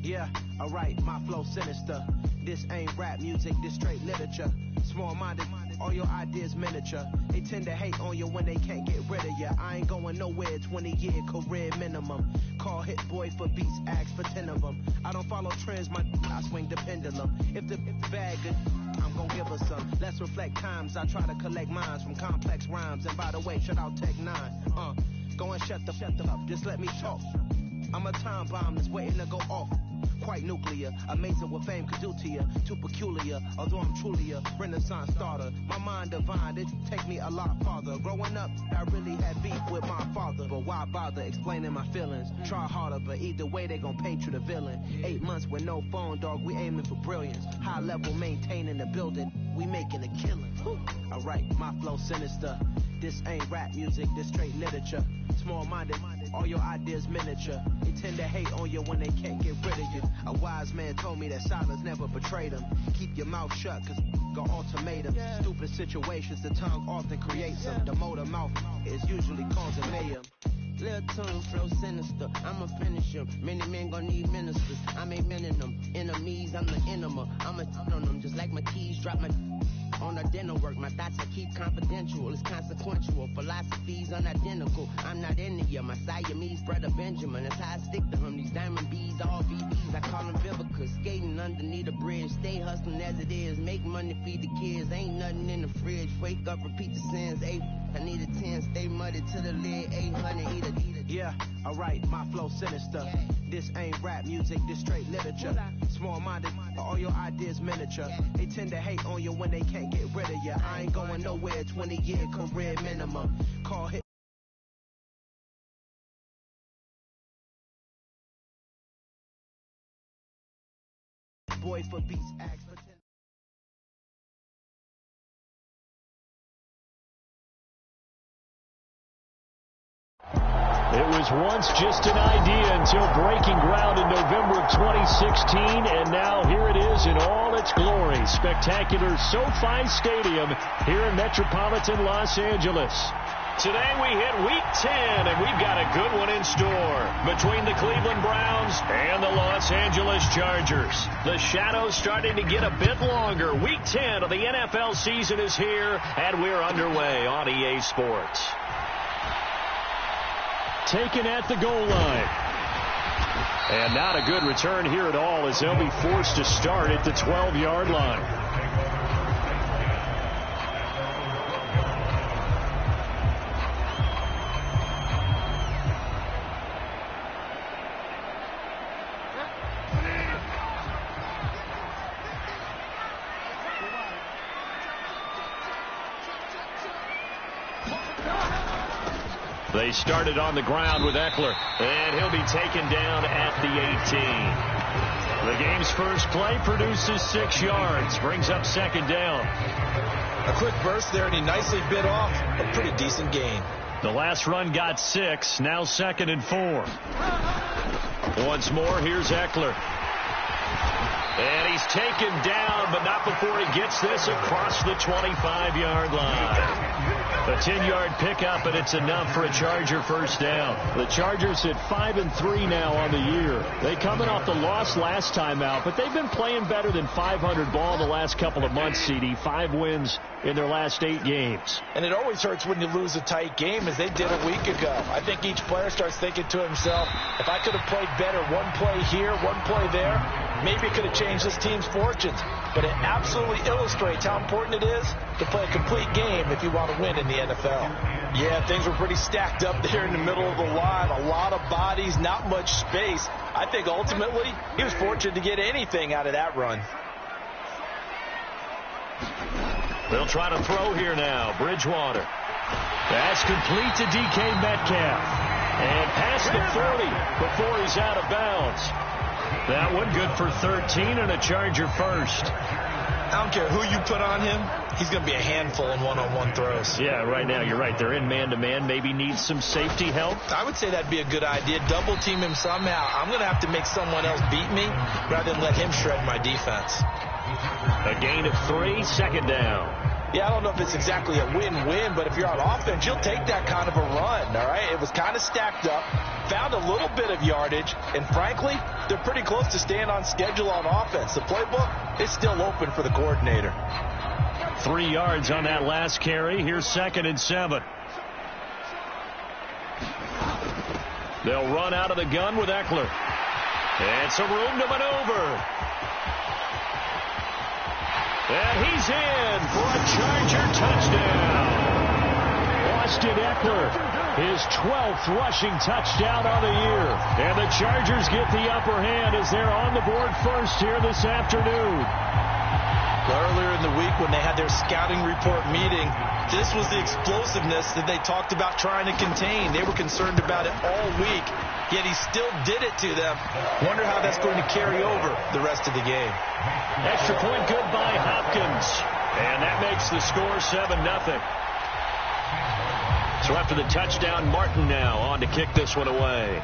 Yeah, alright, my flow sinister. This ain't rap music, this straight literature. Small-minded, all your ideas miniature. They tend to hate on you when they can't get rid of you. I ain't going nowhere, 20-year career minimum. Call Hit Boy for beats, ask for 10 of them. I don't follow trends, I swing the pendulum. If the bag good, I'm gonna give her some. Let's reflect times, I try to collect minds from complex rhymes. And by the way, shout out Tech 9. Go and shut the up, just let me talk. I'm a time bomb that's waiting to go off. Quite nuclear, amazing what fame could do to you. Too peculiar, although I'm truly a renaissance starter. My mind divine, it take me a lot farther. Growing up, I really had beef with my father. But why bother explaining my feelings? Try harder, but either way they gon' paint you the villain. 8 months with no phone, dog, we aiming for brilliance. High level maintaining the building, we making a killing. Alright, my flow sinister. This ain't rap music, this straight literature. Small-minded, all your ideas miniature. They tend to hate on you when they can't get rid of you. A wise man told me that silence never betrayed him. Keep your mouth shut, cause got ultimatums. Stupid situations, the tongue often creates them. The motor mouth is usually causing mayhem. Lil' tune, flow sinister, I'ma finish him. Many men gon' need ministers, I'm a men in them. Enemies, I'm the enema, I'ma on them. Just like my keys, drop my on our dinner work. My thoughts I keep confidential, it's consequential. Philosophies unidentical, I'm not into ya. My Siamese brother Benjamin, that's how I stick to him. These diamond bees, all VVs, I call them Vivica. Skating underneath a bridge, stay hustling as it is. Make money, feed the kids, ain't nothing in the fridge. Wake up, repeat the sins, I need a 10, stay muddy to the lid, 800, eat a. Yeah, alright, my flow sinister. This ain't rap music, this straight literature. Small-minded, all your ideas miniature. They tend to hate on you when they can't get rid of you. I ain't going nowhere, 20-year career minimum. Call Hit Boy for beats, ask for 10. It was once just an idea until breaking ground in November of 2016, and now here it is in all its glory. Spectacular SoFi Stadium here in metropolitan Los Angeles. Today we hit Week 10, and we've got a good one in store between the Cleveland Browns and the Los Angeles Chargers. The shadow's starting to get a bit longer. Week 10 of the NFL season is here, and we're underway on EA Sports. Taken at the goal line. And not a good return here at all, as they'll be forced to start at the 12-yard line. They started on the ground with Eckler, and he'll be taken down at the 18. The game's first play produces 6 yards, brings up second down. A quick burst there, and he nicely bit off a pretty decent gain. The last run got 6, now 2nd and 4. Once more, here's Eckler. And he's taken down, but not before he gets this across the 25-yard line. A 10-yard pickup, and it's enough for a Charger first down. The Chargers at 5-3 now on the year. They coming off the loss last time out, but they've been playing better than 500 ball the last couple of months, CD. 5 wins in their last 8 games. And it always hurts when you lose a tight game, as they did a week ago. I think each player starts thinking to himself, if I could have played better one play here, one play there, maybe it could have changed this team's fortunes. But it absolutely illustrates how important it is to play a complete game if you want to win in the NFL. Yeah, things were pretty stacked up there in the middle of the line. A lot of bodies, not much space. I think ultimately he was fortunate to get anything out of that run. They'll try to throw here now. Bridgewater. That's complete to DK Metcalf. And past the 40 before he's out of bounds. That one good for 13 and a Charger first. I don't care who you put on him. He's going to be a handful in one-on-one throws. Yeah, right now you're right. They're in man-to-man. Maybe needs some safety help. I would say that'd be a good idea. Double team him somehow. I'm going to have to make someone else beat me rather than let him shred my defense. A gain of 3, second down. Yeah, I don't know if it's exactly a win-win, but if you're on offense, you'll take that kind of a run, all right? It was kind of stacked up. found a little bit of yardage, and frankly, they're pretty close to staying on schedule on offense. The playbook is still open for the coordinator. 3 yards on that last carry. Here's 2nd and 7. They'll run out of the gun with Eckler. And some room to maneuver. And he's in for a Charger touchdown. Austin Eckler, his 12th rushing touchdown on the year. And the Chargers get the upper hand as they're on the board first here this afternoon. Earlier in the week when they had their scouting report meeting, this was the explosiveness that they talked about trying to contain. They were concerned about it all week, yet he still did it to them. Wonder how that's going to carry over the rest of the game. Extra point good by Hopkins. And that makes the score 7-0. So after the touchdown, Martin now on to kick this one away.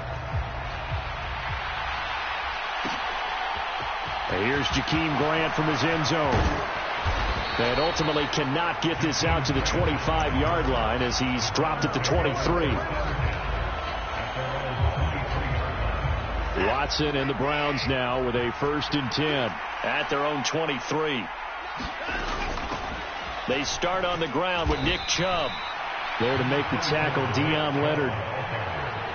And here's Jakeem Grant from his end zone. And ultimately cannot get this out to the 25-yard line as he's dropped at the 23. Watson and the Browns now with a 1st and 10 at their own 23. They start on the ground with Nick Chubb. There to make the tackle, Deion Leonard.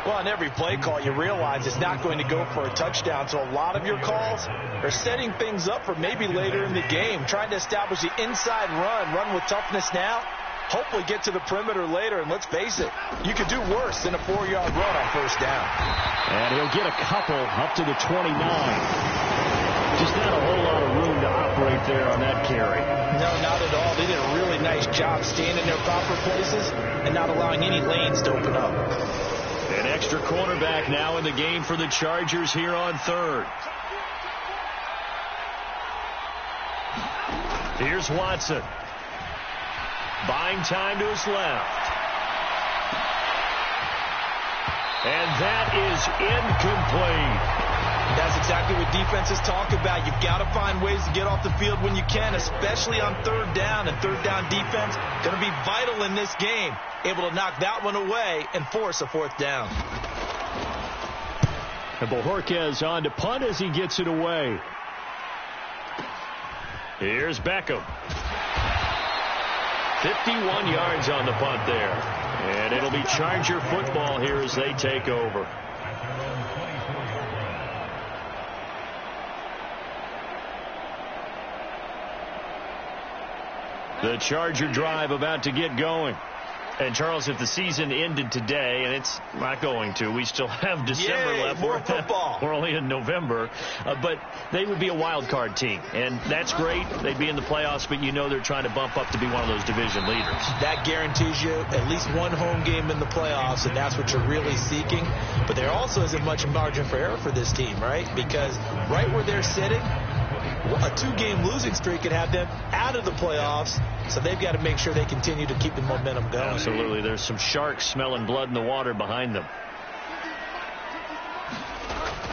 Well, on every play call, you realize it's not going to go for a touchdown. So a lot of your calls are setting things up for maybe later in the game, trying to establish the inside run with toughness now, hopefully get to the perimeter later. And let's face it, you could do worse than a 4-yard run on 1st down. And he'll get a couple up to the 29. Just not a whole lot of room to operate there on that carry. No, not at all. They did a really nice job staying in their proper places and not allowing any lanes to open up. An extra cornerback now in the game for the Chargers here on 3rd. Here's Watson. Buying time to his left. And that is incomplete. That's exactly what defenses talk about. You've got to find ways to get off the field when you can, especially on 3rd down. And 3rd down defense going to be vital in this game. Able to knock that one away and force a 4th down. And Bojorquez on to punt as he gets it away. Here's Beckham. 51 yards on the punt there. And it'll be Charger football here as they take over. The Charger drive about to get going. And, Charles, if the season ended today, and it's not going to, we still have December left. More football. We're only in November. But they would be a wild card team. And that's great. They'd be in the playoffs, but you know they're trying to bump up to be one of those division leaders. That guarantees you at least one home game in the playoffs, and that's what you're really seeking. But there also isn't much margin for error for this team, right? Because right where they're sitting, a 2-game losing streak could have them out of the playoffs, so they've got to make sure they continue to keep the momentum going. Absolutely. There's some sharks smelling blood in the water behind them.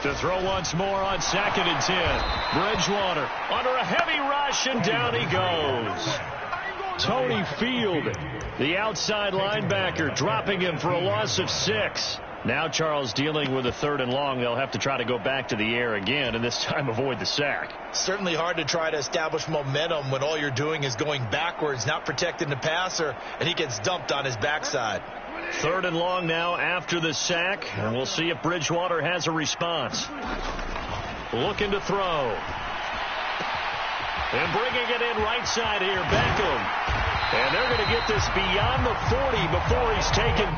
To throw once more on 2nd and 10. Bridgewater under a heavy rush, and down he goes. Tony Field, the outside linebacker, dropping him for a loss of 6. Now, Charles, dealing with a 3rd and long, they'll have to try to go back to the air again, and this time avoid the sack. Certainly hard to try to establish momentum when all you're doing is going backwards, not protecting the passer, and he gets dumped on his backside. 3rd and long now after the sack, and we'll see if Bridgewater has a response. Looking to throw. And bringing it in right side here, Beckham. And they're going to get this beyond the 40 before he's taken.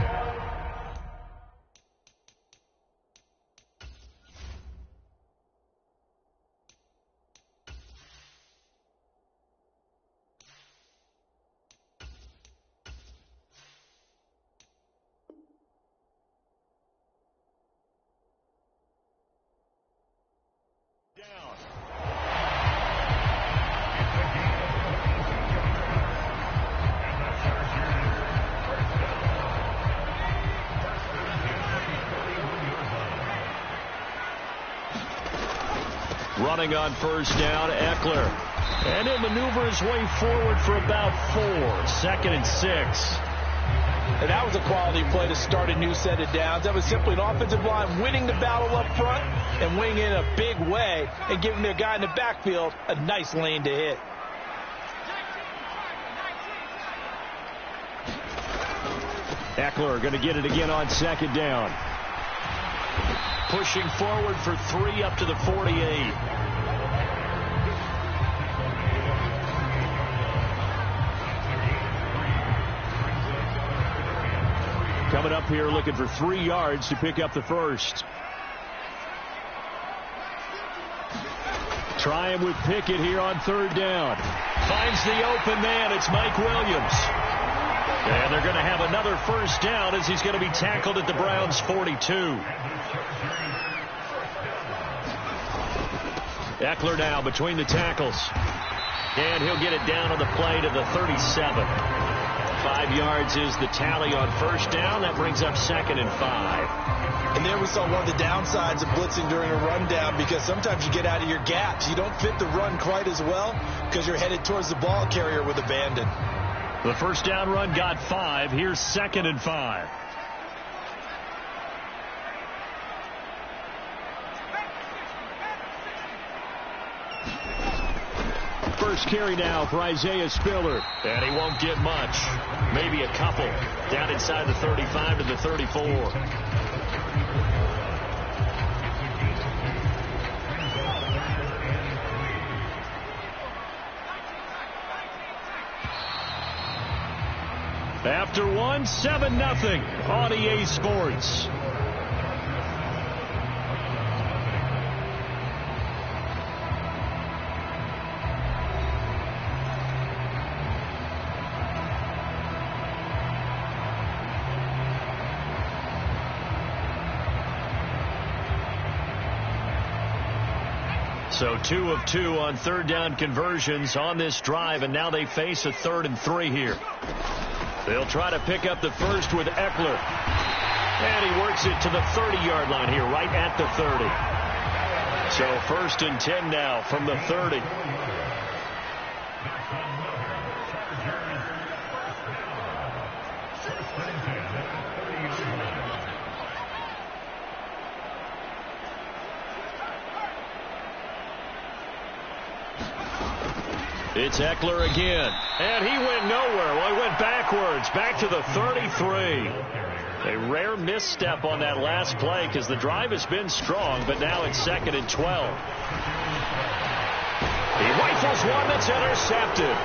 Running on 1st down, Eckler. And he'll maneuver his way forward for about 4. 2nd and 6. And that was a quality play to start a new set of downs. That was simply an offensive line winning the battle up front and winning in a big way and giving their guy in the backfield a nice lane to hit. Eckler going to get it again on second down. Pushing forward for 3 up to the 48. Coming up here looking for 3 yards to pick up the first. Trying with Pickett here on third down. Finds the open man. It's Mike Williams. And they're going to have another first down as he's going to be tackled at the Browns' 42. Eckler now between the tackles. And he'll get it down on the play to the 37. 5 yards is the tally on first down. That brings up 2nd and 5. And there we saw one of the downsides of blitzing during a rundown, because sometimes you get out of your gaps. You don't fit the run quite as well because you're headed towards the ball carrier with abandon. The first down run got 5. Here's 2nd and 5. First carry now for Isaiah Spiller. And he won't get much. Maybe a couple. Down inside the 35 to the 34. After 1, 7-0 on EA Sports. So 2 of 2 on third down conversions on this drive, and now they face a 3rd and 3 here. They'll try to pick up the first with Eckler. And he works it to the 30-yard line here, right at the 30. So 1st and 10 now from the 30. It's Eckler again. And he went nowhere. Well, he went backwards. Back to the 33. A rare misstep on that last play because the drive has been strong, but now it's 2nd and 12. He rifles one that's intercepted.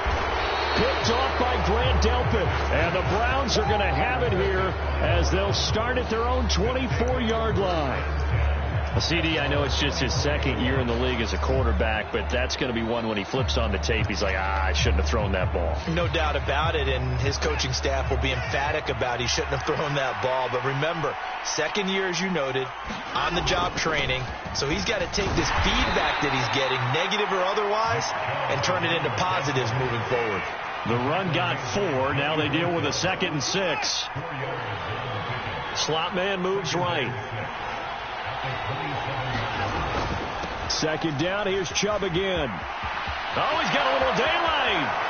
Picked off by Grant Delpit. And the Browns are going to have it here as they'll start at their own 24-yard line. CD, I know it's just his 2nd year in the league as a quarterback, but that's going to be one when he flips on the tape. He's like, I shouldn't have thrown that ball. No doubt about it, and his coaching staff will be emphatic about he shouldn't have thrown that ball. But remember, 2nd year, as you noted, on-the-job training, so he's got to take this feedback that he's getting, negative or otherwise, and turn it into positives moving forward. The run got 4. Now they deal with a 2nd and 6. Slot man moves right. 2nd down. Here's Chubb again. Oh, he's got a little daylight.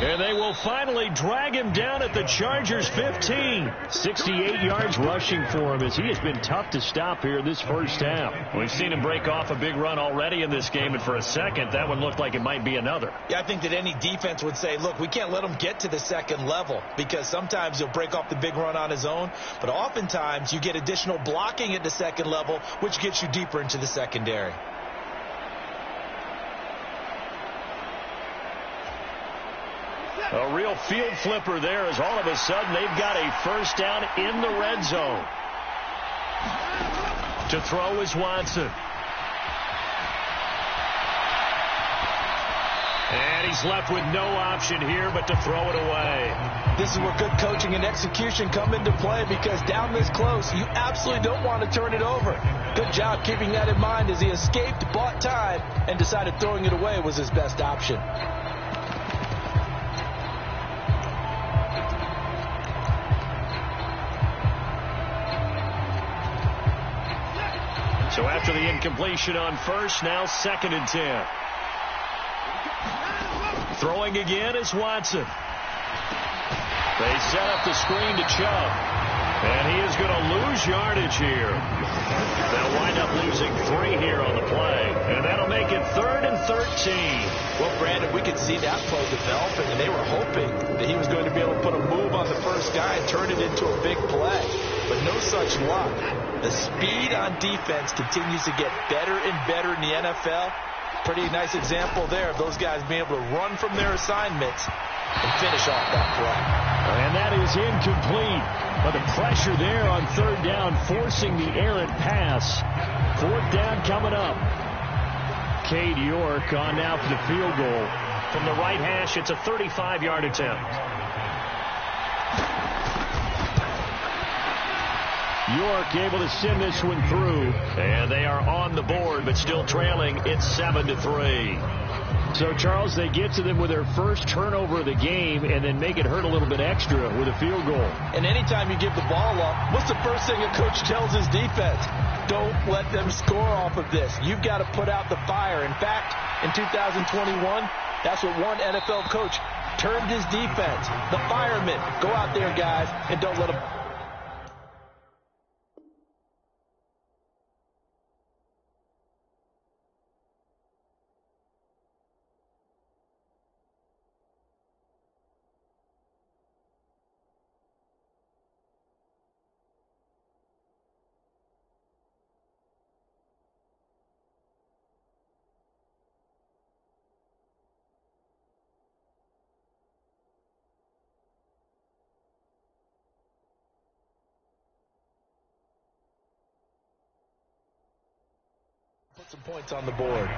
And they will finally drag him down at the Chargers' 15. 68 yards rushing for him as he has been tough to stop here this first half. We've seen him break off a big run already in this game, and for a second, that one looked like it might be another. Yeah, I think that any defense would say, look, we can't let him get to the 2nd level because sometimes he'll break off the big run on his own, but oftentimes you get additional blocking at the 2nd level, which gets you deeper into the secondary. A real field flipper there as all of a sudden they've got a first down in the red zone. To throw is Watson. And he's left with no option here but to throw it away. This is where good coaching and execution come into play because down this close, you absolutely don't want to turn it over. Good job keeping that in mind as he escaped, bought time, and decided throwing it away was his best option. So after the incompletion on first, now 2nd and 10. Throwing again is Watson. They set up the screen to Chubb. And he is going to lose yardage here. They'll wind up losing 3 here on the play. And that'll make it 3rd and 13. Well, Brandon, we could see that play developing, and they were hoping that he was going to be able to put a move on the first guy and turn it into a big play. But no such luck. The speed on defense continues to get better and better in the NFL. Pretty nice example there of those guys being able to run from their assignments and finish off that play. And that is incomplete. But the pressure there on 3rd down, forcing the errant pass. 4th down coming up. Cade York on now for the field goal. From the right hash, it's a 35-yard attempt. York able to send this one through. And they are on the board, but still trailing. It's 7-3. So, Charles, they get to them with their first turnover of the game and then make it hurt a little bit extra with a field goal. And anytime you give the ball up, what's the first thing a coach tells his defense? Don't let them score off of this. You've got to put out the fire. In fact, in 2021, that's what one NFL coach termed his defense. The firemen. Go out there, guys, and don't let them... Put some points on the board.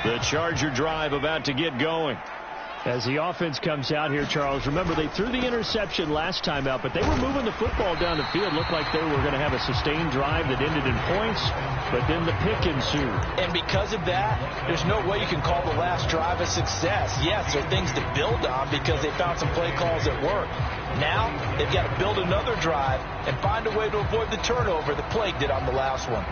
The Charger drive about to get going. As the offense comes out here, Charles, remember they threw the interception last time out, but they were moving the football down the field. Looked like they were going to have a sustained drive that ended in points, but then the pick ensued. And because of that, there's no way you can call the last drive a success. Yes, there are things to build on because they found some play calls that work. Now, they've got to build another drive and find a way to avoid the turnover that Plague did on the last one.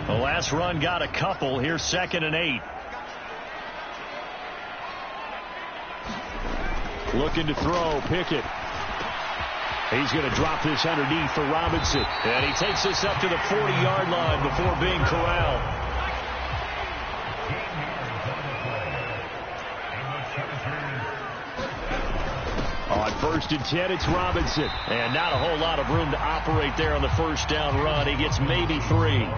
The last run got a couple. Here's 2nd and 8. Looking to throw. Pickett. He's going to drop this underneath for Robinson. And he takes this up to the 40-yard line before being corralled. On 1st and 10, it's Robinson. And not a whole lot of room to operate there on the first down run. He gets maybe 3.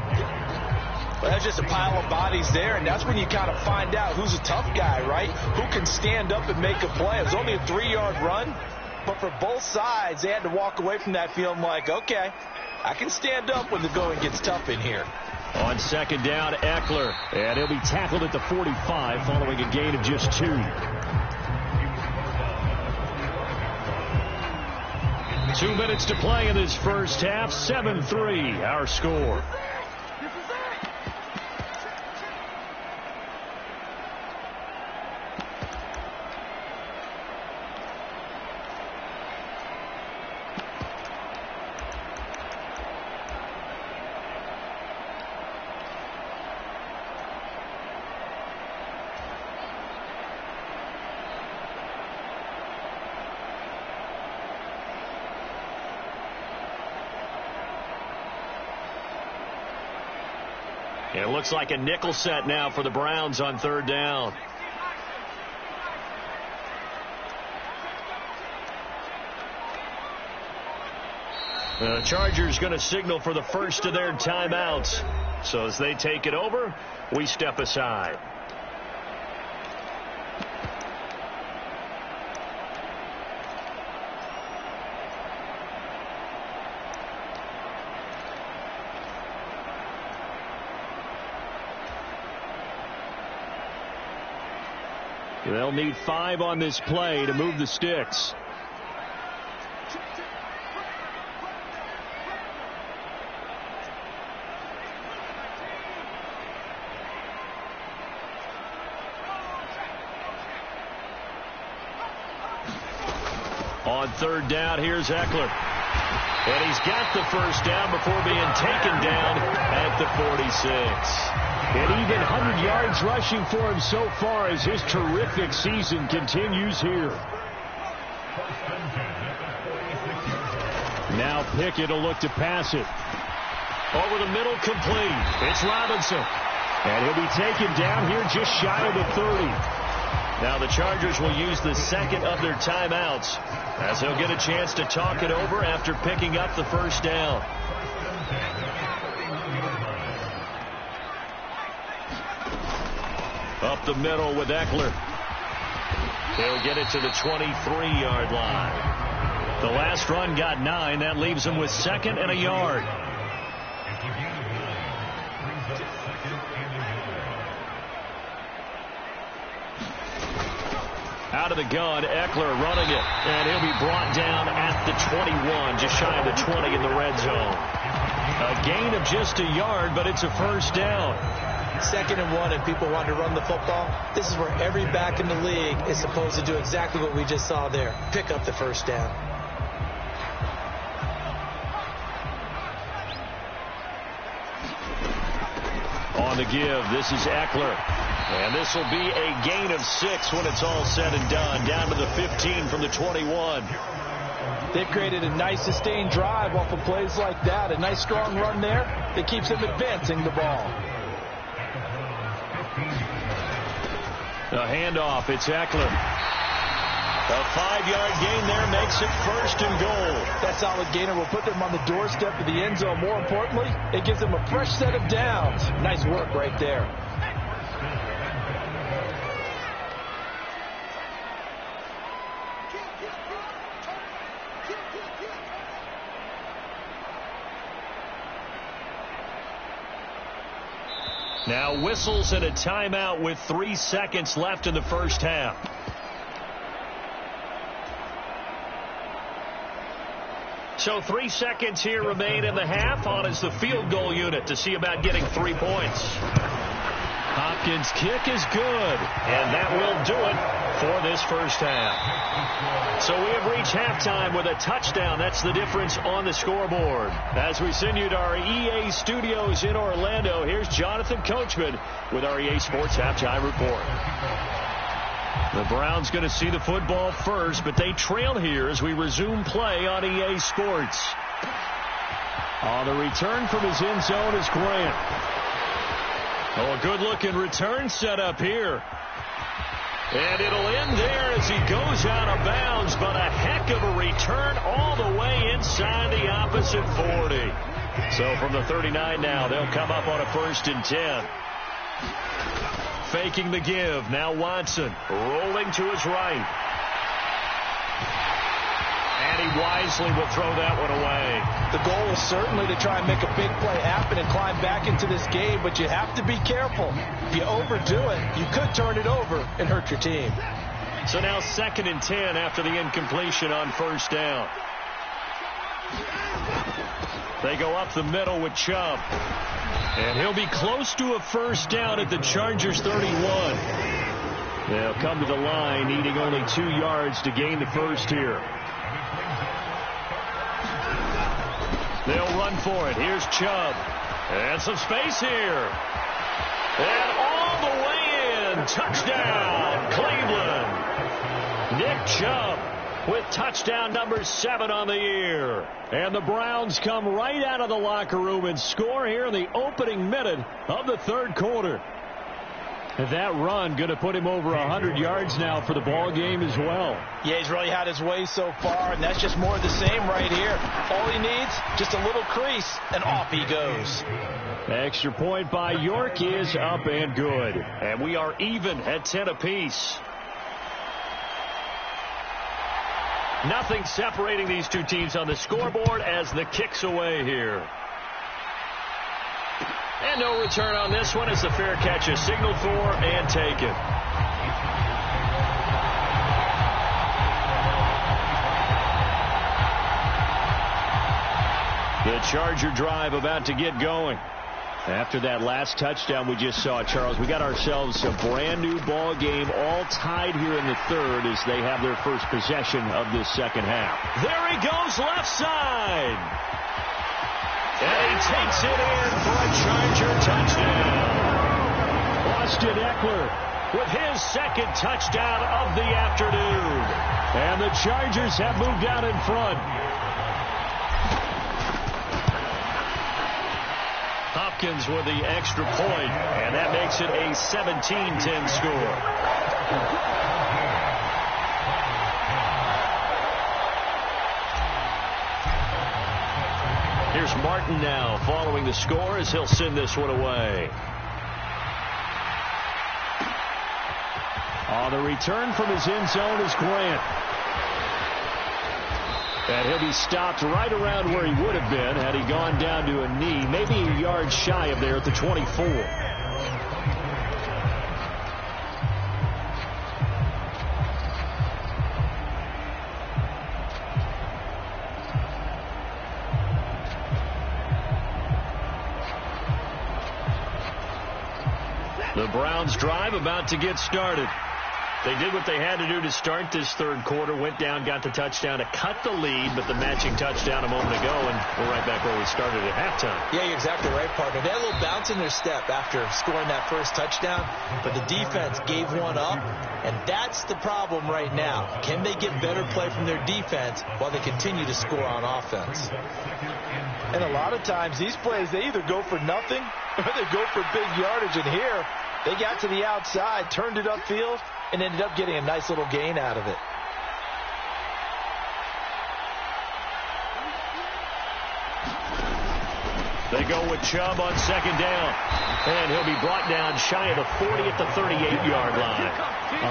Well, that's just a pile of bodies there, and that's when you kind of find out who's a tough guy, right? Who can stand up and make a play. It was only a 3-yard run, but for both sides, they had to walk away from that feeling like, okay, I can stand up when the going gets tough in here. On 2nd down, Eckler, and he'll be tackled at the 45 following a gain of just 2. 2 minutes to play in this first half. 7-3, our score. It looks like a nickel set now for the Browns on 3rd down. The Chargers going to signal for the first of their timeouts. So as they take it over, we step aside. They'll need 5 on this play to move the sticks. On 3rd down, here's Eckler. And he's got the first down before being taken down at the 46. And even 100 yards rushing for him so far as his terrific season continues here. Now Pickett will look to pass it. Over the middle, complete. It's Robinson. And he'll be taken down here just shy of the 30. Now the Chargers will use the second of their timeouts as they'll get a chance to talk it over after picking up the first down. Up the middle with Eckler. He'll get it to the 23-yard line. The last run got 9. That leaves him with 2nd and a yard. Out of the gun, Eckler running it. And he'll be brought down at the 21, just shy of the 20 in the red zone. A gain of just a yard, but it's a first down. 2nd and 1, and people want to run the football. This is where every back in the league is supposed to do exactly what we just saw there. Pick up the first down. On the give, this is Eckler. And this will be a gain of 6 when it's all said and done. Down to the 15 from the 21. They've created a nice sustained drive off of plays like that. A nice strong run there that keeps them advancing the ball. The handoff, it's Eckler. A 5-yard gain there makes it 1st and goal. That solid gainer will put them on the doorstep of the end zone. More importantly, it gives them a fresh set of downs. Nice work right there. Now whistles and a timeout with 3 seconds left in the first half. So 3 seconds here remain in the half. On is the field goal unit to see about getting 3 points. Hopkins' kick is good, and that will do it for this first half. So we have reached halftime with a touchdown. That's the difference on the scoreboard. As we send you to our EA studios in Orlando, here's Jonathan Coachman with our EA Sports Halftime Report. The Browns going to see the football first, but they trail here as we resume play on EA Sports. On the return from his end zone is Grant. Oh, a good-looking return set up here. And it'll end there as he goes out of bounds, but a heck of a return all the way inside the opposite 40. So from the 39 now, they'll come up on a 1st and 10. Faking the give. Now Watson rolling to his right. And he wisely will throw that one away. The goal is certainly to try and make a big play happen and climb back into this game, but you have to be careful. If you overdo it, you could turn it over and hurt your team. So now 2nd and 10 after the incompletion on 1st down. They go up the middle with Chubb. And he'll be close to a first down at the Chargers 31. They'll come to the line, needing only 2 yards to gain the first here. They'll run for it. Here's Chubb. And some space here. And all the way in. Touchdown, Cleveland. Nick Chubb with touchdown number 7 on the year. And the Browns come right out of the locker room and score here in the opening minute of the 3rd quarter. And that run going to put him over 100 yards now for the ball game as well. Yeah, he's really had his way so far, and that's just more of the same right here. All he needs, just a little crease, and off he goes. Extra point by York is up and good. And we are even at 10 apiece. Nothing separating these two teams on the scoreboard as the kick's away here. And no return on this one as the fair catch is signaled for and taken. The Charger drive about to get going. After that last touchdown we just saw, Charles, we got ourselves a brand new ball game, all tied here in the third as they have their first possession of this second half. There he goes, left side. And he takes it in for a Charger touchdown. Austin Eckler with his second touchdown of the afternoon. And the Chargers have moved out in front. Hopkins with the extra point, and that makes it a 17-10 score. Here's Martin now following the score as he'll send this one away. On the return from his end zone is Grant. And he'll be stopped right around where he would have been had he gone down to a knee, maybe a yard shy of there at the 24. The Browns drive about to get started. They did what they had to do to start this third quarter, went down, got the touchdown to cut the lead, but the matching touchdown a moment ago, and we're right back where we started at halftime. Yeah, you're exactly right, partner. They had a little bounce in their step after scoring that first touchdown, but the defense gave one up, and that's the problem right now. Can they get better play from their defense while they continue to score on offense? And a lot of times, these plays, they either go for nothing or they go for big yardage, and here, they got to the outside, turned it upfield, and ended up getting a nice little gain out of it. They go with Chubb on second down. And he'll be brought down shy of the 40 at the 38-yard line.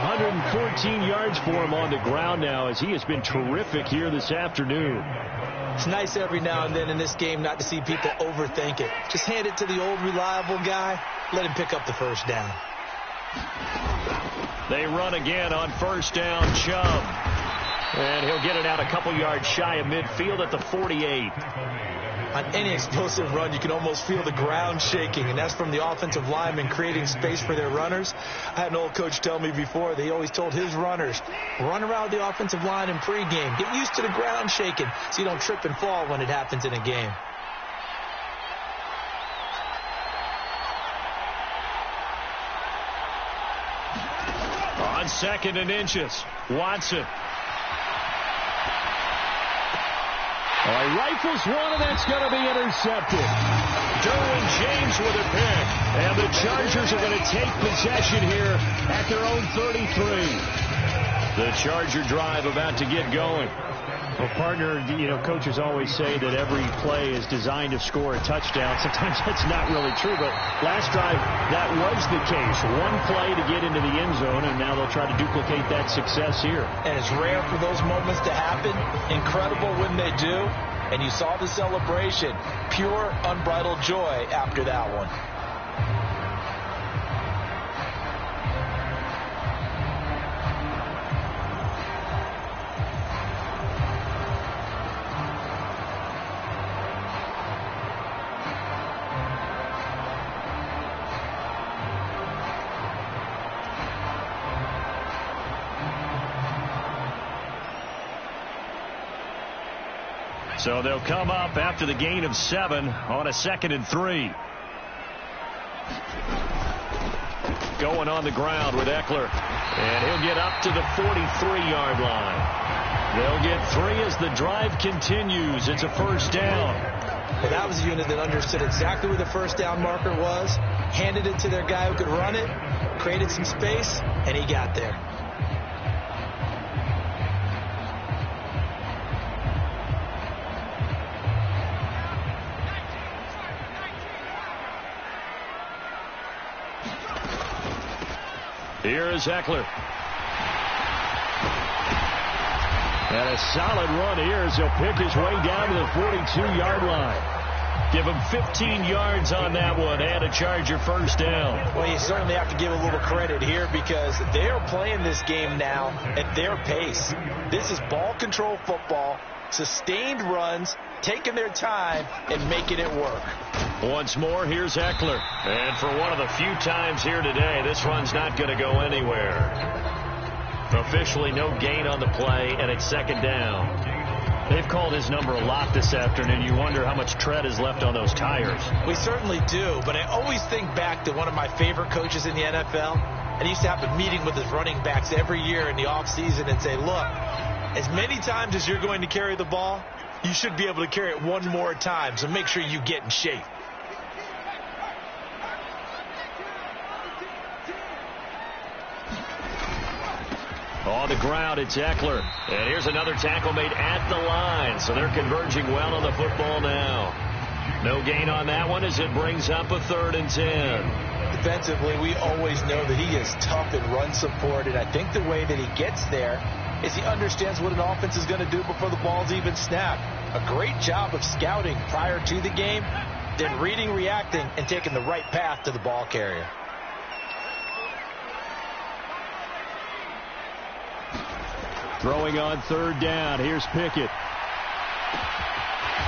114 yards for him on the ground now as he has been terrific here this afternoon. It's nice every now and then in this game not to see people overthink it. Just hand it to the old reliable guy. Let him pick up the first down. They run again on first down, Chubb. And he'll get it out a couple yards shy of midfield at the 48. On any explosive run, you can almost feel the ground shaking, and that's from the offensive linemen creating space for their runners. I had an old coach tell me before, they always told his runners, run around the offensive line in pregame. Get used to the ground shaking so you don't trip and fall when it happens in a game. On second and inches, Watson. He rifles one, and that's going to be intercepted. Derwin James with a pick. And the Chargers are going to take possession here at their own 33. The Charger drive about to get going. Well, partner, coaches always say that every play is designed to score a touchdown. Sometimes that's not really true, but last drive, that was the case. One play to get into the end zone, and now they'll try to duplicate that success here. And it's rare for those moments to happen. Incredible when they do. And you saw the celebration. Pure, unbridled joy after that one. So they'll come up after the gain of 7 on a 2nd and 3. Going on the ground with Eckler. And he'll get up to the 43-yard line. They'll get 3 as the drive continues. It's a first down. Well, that was a unit that understood exactly where the first down marker was, handed it to their guy who could run it, created some space, and he got there. Here is Eckler. And a solid run here as he'll pick his way down to the 42-yard line. Give him 15 yards on that one and a Charger first down. Well, you certainly have to give a little credit here because they are playing this game now at their pace. This is ball control football, sustained runs, taking their time and making it work. Once more, here's Eckler. And for one of the few times here today, this run's not going to go anywhere. Officially no gain on the play, and it's second down. They've called his number a lot this afternoon. You wonder how much tread is left on those tires. We certainly do, but I always think back to one of my favorite coaches in the NFL. And he used to have a meeting with his running backs every year in the offseason and say, look, as many times as you're going to carry the ball, you should be able to carry it one more time, so make sure you get in shape. On the ground, it's Eckler. And here's another tackle made at the line. So they're converging well on the football now. No gain on that one as it brings up a 3rd and 10. Defensively, we always know that he is tough in run support. And I think the way that he gets there is he understands what an offense is going to do before the ball's even snapped. A great job of scouting prior to the game, then reading, reacting, and taking the right path to the ball carrier. Throwing on 3rd down. Here's Pickett.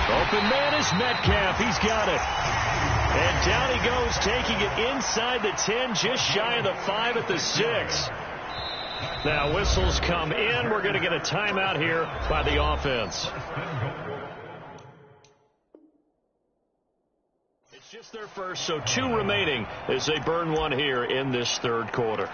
Open man is Metcalf. He's got it. And down he goes, taking it inside the 10, just shy of the 5 at the 6. Now whistles come in. We're going to get a timeout here by the offense. It's just their first, so 2 remaining as they burn one here in this 3rd quarter.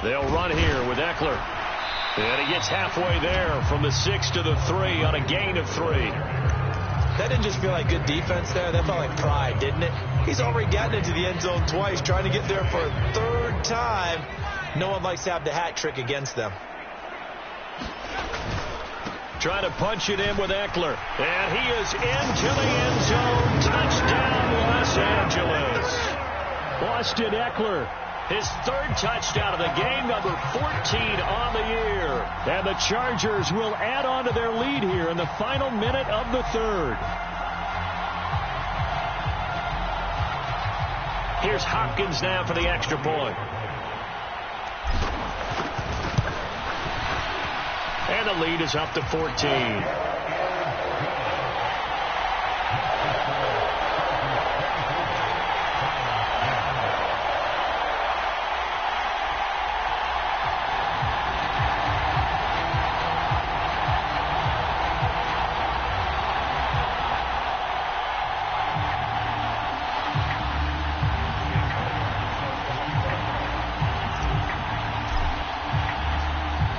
They'll run here with Eckler. And he gets halfway there from the 6 to the 3 on a gain of 3. That didn't just feel like good defense there. That felt like pride, didn't it? He's already gotten into the end zone twice, trying to get there for a 3rd time. No one likes to have the hat trick against them. Trying to punch it in with Eckler. And he is into the end zone. Touchdown, Los Angeles. Austin Eckler. His 3rd touchdown of the game, number 14 on the year. And the Chargers will add on to their lead here in the final minute of the 3rd. Here's Hopkins now for the extra point. And the lead is up to 14.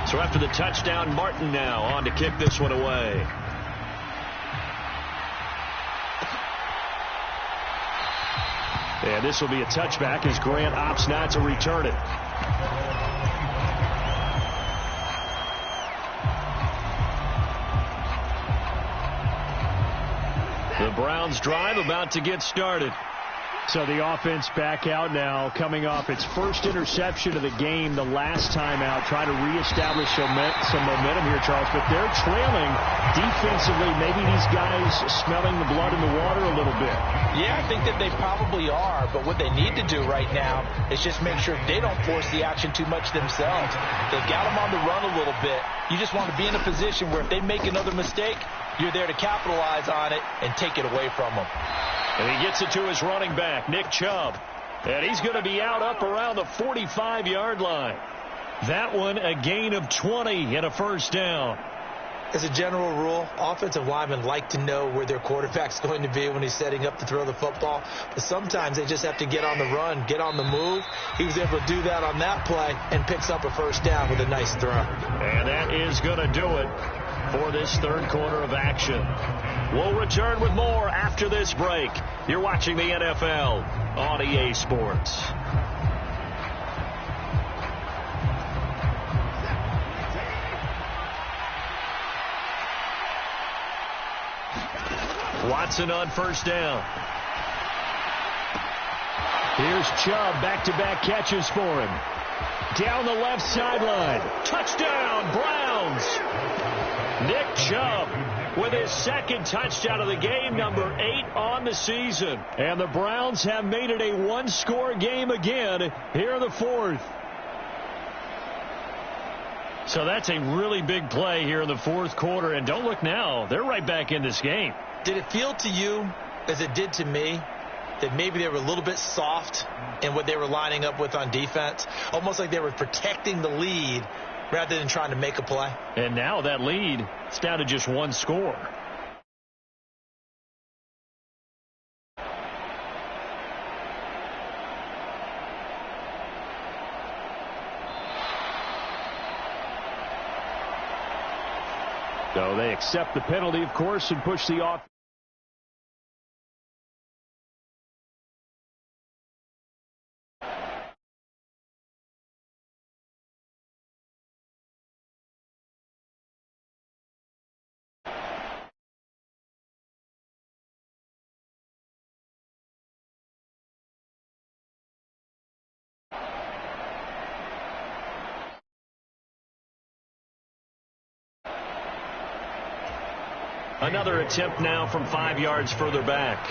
So after the touchdown, Martin now on to kick this one away. And this will be a touchback as Grant opts not to return it. The Browns drive about to get started. So the offense back out now, coming off its first interception of the game the last time out, trying to reestablish some momentum here, Charles. But they're trailing defensively. Maybe these guys smelling the blood in the water a little bit. Yeah, I think that they probably are. But what they need to do right now is just make sure they don't force the action too much themselves. They've got them on the run a little bit. You just want to be in a position where if they make another mistake, you're there to capitalize on it and take it away from them. And he gets it to his running back, Nick Chubb. And he's going to be out up around the 45-yard line. That one a gain of 20 and a first down. As a general rule, offensive linemen like to know where their quarterback's going to be when he's setting up to throw the football. But sometimes they just have to get on the run, get on the move. He was able to do that on that play and picks up a first down with a nice throw. And that is going to do it for this 3rd quarter of action. We'll return with more after this break. You're watching the NFL on EA Sports. Watson on first down. Here's Chubb, back-to-back catches for him. Down the left sideline. Touchdown, Browns. Nick Chubb with his second touchdown of the game, number 8 on the season. And the Browns have made it a one-score game again here in the fourth. So that's a really big play here in the fourth quarter. And don't look now, they're right back in this game. Did it feel to you, as it did to me, that maybe they were a little bit soft in what they were lining up with on defense? Almost like they were protecting the lead rather than trying to make a play. And now that lead is down to just one score. So they accept the penalty, of course, and push the off. Another attempt now from 5 yards further back.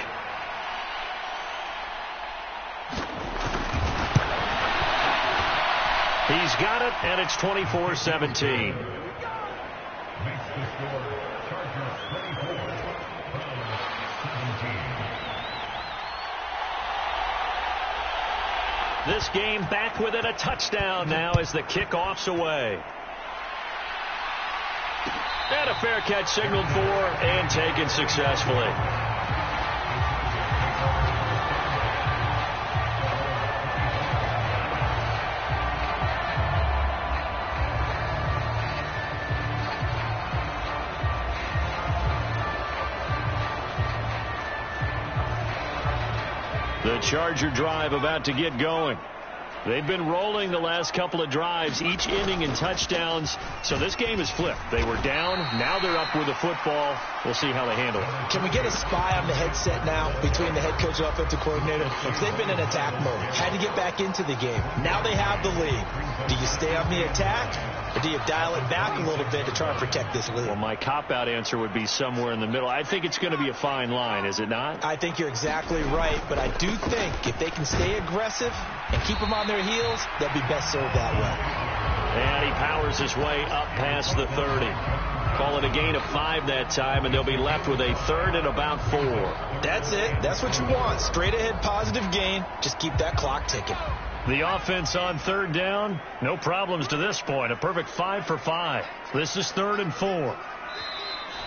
He's got it, and it's 24-17. This game back within a touchdown now as the kickoff's away. And a fair catch signaled for and taken successfully. The Charger drive about to get going. They've been rolling the last couple of drives, each ending in touchdowns. So this game is flipped. They were down. Now they're up with the football. We'll see how they handle it. Can we get a spy on the headset now between the head coach and offensive coordinator? Because they've been in attack mode. Had to get back into the game. Now they have the lead. Do you stay on the attack, or do you dial it back a little bit to try and protect this lead? Well, my cop-out answer would be somewhere in the middle. I think it's going to be a fine line, is it not? I think you're exactly right, but I do think if they can stay aggressive and keep them on their heels, they'll be best served that way. And he powers his way up past the 30. Call it a gain of 5 that time, and they'll be left with a third and about 4. That's it. That's what you want. Straight ahead positive gain. Just keep that clock ticking. The offense on third down, no problems to this point. A perfect 5 for 5. This is 3rd and 4.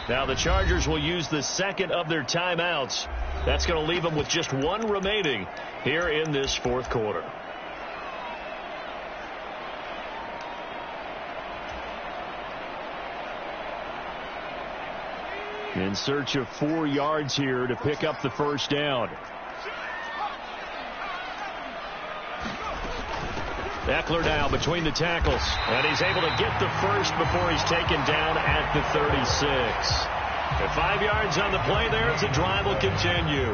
Now the Chargers will use the second of their timeouts. That's going to leave them with just 1 remaining here in this fourth quarter. In search of 4 yards here to pick up the first down. Eckler now between the tackles, and he's able to get the first before he's taken down at the 36. At 5 yards on the play there as the drive will continue.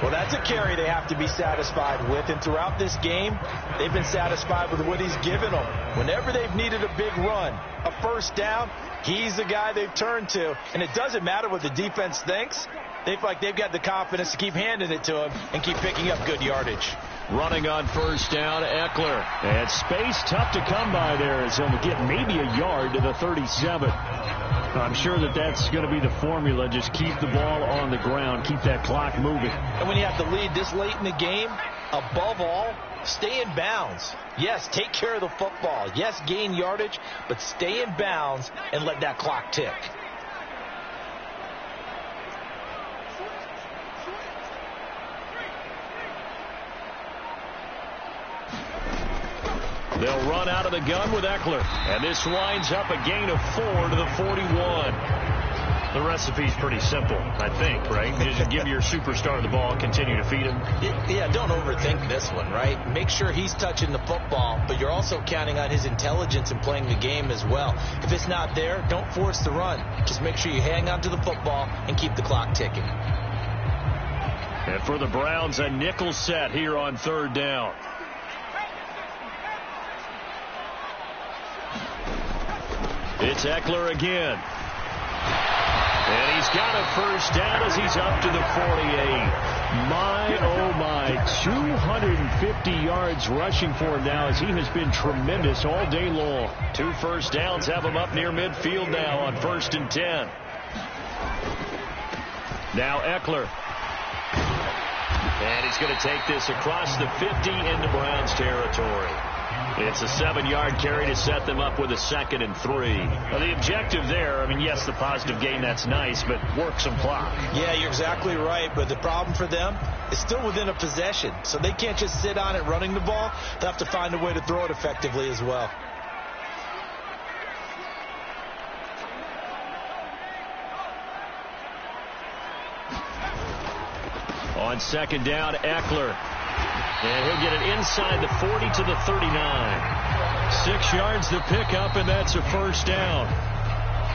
Well, that's a carry they have to be satisfied with, and throughout this game, they've been satisfied with what he's given them. Whenever they've needed a big run, a first down, he's the guy they've turned to, and it doesn't matter what the defense thinks. They feel like they've got the confidence to keep handing it to him and keep picking up good yardage. Running on first down, Eckler. And space tough to come by there as he'll get maybe a yard to the 37. I'm sure that that's going to be the formula. Just keep the ball on the ground. Keep that clock moving. And when you have the lead this late in the game, above all, stay in bounds. Yes, take care of the football. Yes, gain yardage, but stay in bounds and let that clock tick. They'll run out of the gun with Eckler. And this winds up a gain of 4 to the 41. The recipe's pretty simple, I think, right? You just give your superstar the ball, continue to feed him. Yeah, don't overthink this one, right? Make sure he's touching the football, but you're also counting on his intelligence in playing the game as well. If it's not there, don't force the run. Just make sure you hang on to the football and keep the clock ticking. And for the Browns, a nickel set here on third down. It's Eckler again. And he's got a first down as he's up to the 48. My, oh my, 250 yards rushing for him now as he has been tremendous all day long. 2 first downs have him up near midfield now on 1st and 10. Now Eckler. And he's going to take this across the 50 into Browns territory. It's a 7-yard carry to set them up with a 2nd and 3. Well, the objective there, I mean, yes, the positive gain, that's nice, but work some clock. Yeah, you're exactly right, but the problem for them is still within a possession, so they can't just sit on it running the ball. They'll have to find a way to throw it effectively as well. On 2nd down, Eckler. And he'll get it inside the 40 to the 39. 6 yards to pick up, and that's a first down.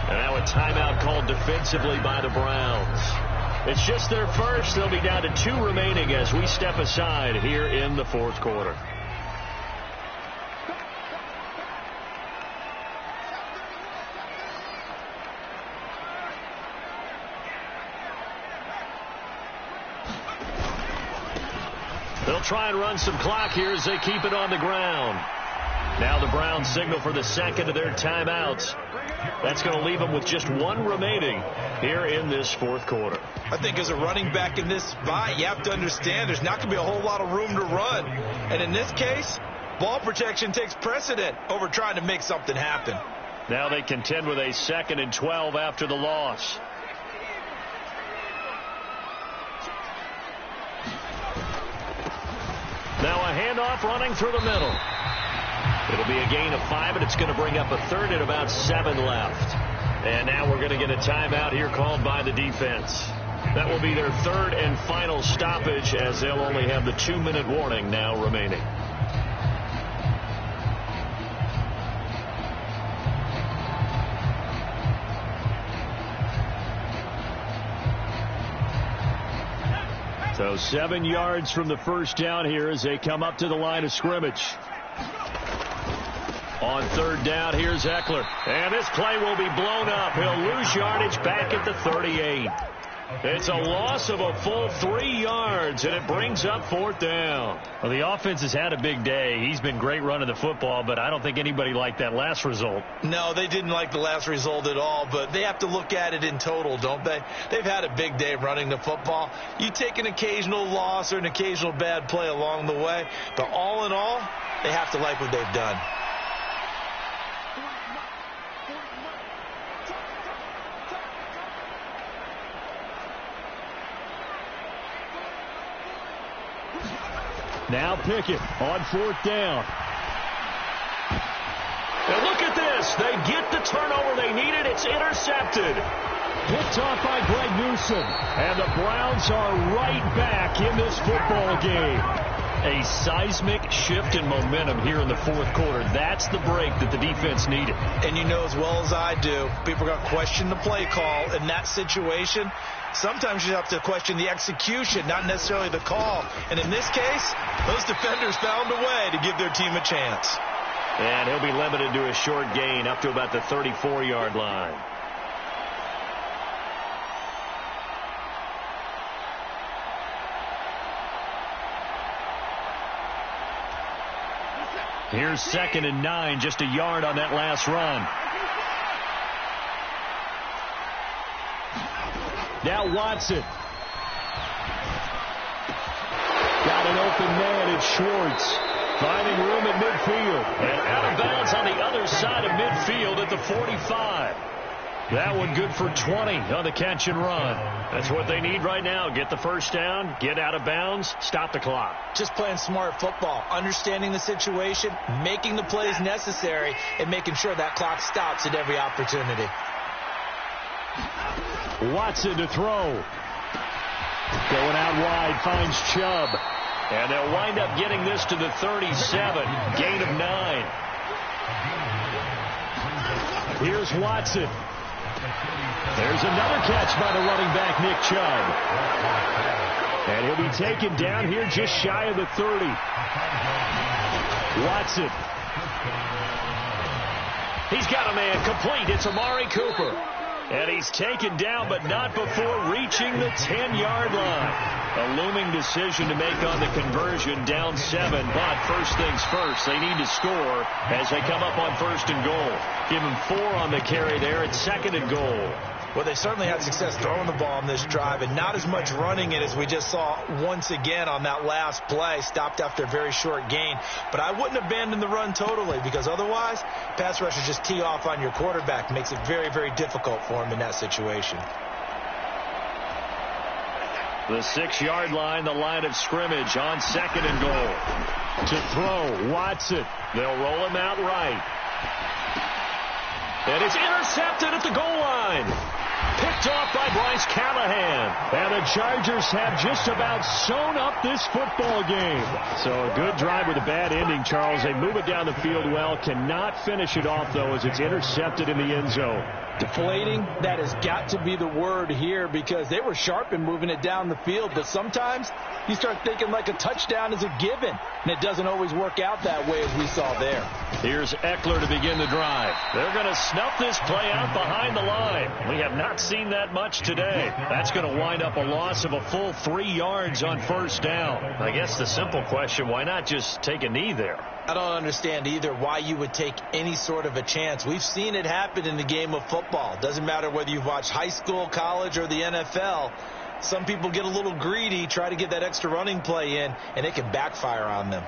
And now a timeout called defensively by the Browns. It's just their first. They'll be down to 2 remaining as we step aside here in the 4th quarter. They'll try and run some clock here as they keep it on the ground. Now the Browns signal for the 2nd of their timeouts. That's going to leave them with just 1 remaining here in this 4th quarter. I think as a running back in this spot, you have to understand there's not going to be a whole lot of room to run. And in this case, ball protection takes precedent over trying to make something happen. Now they contend with a 2nd and 12 after the loss. Now a handoff running through the middle. It'll be a gain of 5, and it's going to bring up a 3rd and about 7 left. And now we're going to get a timeout here called by the defense. That will be their 3rd and final stoppage as they'll only have the 2-minute warning now remaining. So 7 yards from the first down here as they come up to the line of scrimmage. On 3rd down, here's Eckler. And this play will be blown up. He'll lose yardage back at the 38. It's a loss of a full 3 yards, and it brings up 4th down. Well, the offense has had a big day. He's been great running the football, but I don't think anybody liked that last result. No, they didn't like the last result at all, but they have to look at it in total, don't they? They've had a big day running the football. You take an occasional loss or an occasional bad play along the way, but all in all, they have to like what they've done. Now Pickett on 4th down. And look at this. They get the turnover they needed. It's intercepted. Picked off by Greg Newsome. And the Browns are right back in this football game. A seismic shift in momentum here in the 4th quarter. That's the break that the defense needed. And you know as well as I do, people are going to question the play call in that situation. Sometimes you have to question the execution, not necessarily the call. And in this case, those defenders found a way to give their team a chance. And he'll be limited to a short gain up to about the 34-yard line. Here's 2nd and 9, just a yard on that last run. Now Watson. Got an open man. It's Schwartz. Finding room at midfield. And out of bounds on the other side of midfield at the 45. That one good for 20 on the catch and run. That's what they need right now. Get the first down, get out of bounds, stop the clock. Just playing smart football, understanding the situation, making the plays necessary, and making sure that clock stops at every opportunity. Watson to throw. Going out wide, finds Chubb. And they'll wind up getting this to the 37. Gain of 9. Here's Watson. There's another catch by the running back, Nick Chubb. And he'll be taken down here just shy of the 30. Watson. He's got a man complete. It's Amari Cooper. And he's taken down, but not before reaching the 10-yard line. A looming decision to make on the conversion, down 7. But first things first, they need to score as they come up on 1st and goal. Give him 4 on the carry there at 2nd and goal. Well, they certainly had success throwing the ball in this drive, and not as much running it as we just saw once again on that last play. Stopped after a very short gain. But I wouldn't abandon the run totally, because otherwise, pass rushers just tee off on your quarterback. Makes it very, very difficult for him in that situation. The 6-yard line, the line of scrimmage on 2nd and goal. To throw, Watson. They'll roll him out right. And it's intercepted at the goal line. Picked off by Bryce Callahan. And the Chargers have just about sewn up this football game. So a good drive with a bad ending, Charles. They move it down the field well. Cannot finish it off, though, as it's intercepted in the end zone. Deflating, that has got to be the word here, because they were sharp in moving it down the field. But sometimes you start thinking like a touchdown is a given, and it doesn't always work out that way as we saw there. Here's Eckler to begin the drive. They're going to snuff this play out behind the line. We have not seen that much today. That's going to wind up a loss of a full 3 yards on 1st down. I guess the simple question, why not just take a knee there? I don't understand either why you would take any sort of a chance. We've seen it happen in the game of football. Doesn't matter whether you've watched high school, college, or the NFL. Some people get a little greedy, try to get that extra running play in, and it can backfire on them.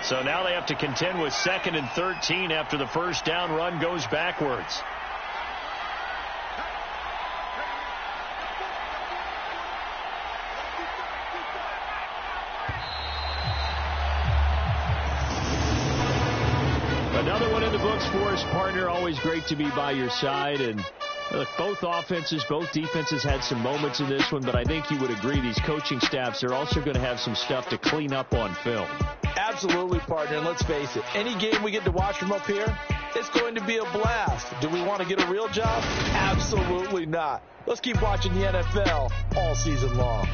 So now they have to contend with 2nd and 13 after the 1st down run goes backwards. Another one in the books for us, partner. Always great to be by your side. And look, both offenses, both defenses had some moments in this one, but I think you would agree these coaching staffs are also going to have some stuff to clean up on film. Absolutely, partner. And let's face it, any game we get to watch from up here, it's going to be a blast. Do we want to get a real job? Absolutely not. Let's keep watching the NFL all season long.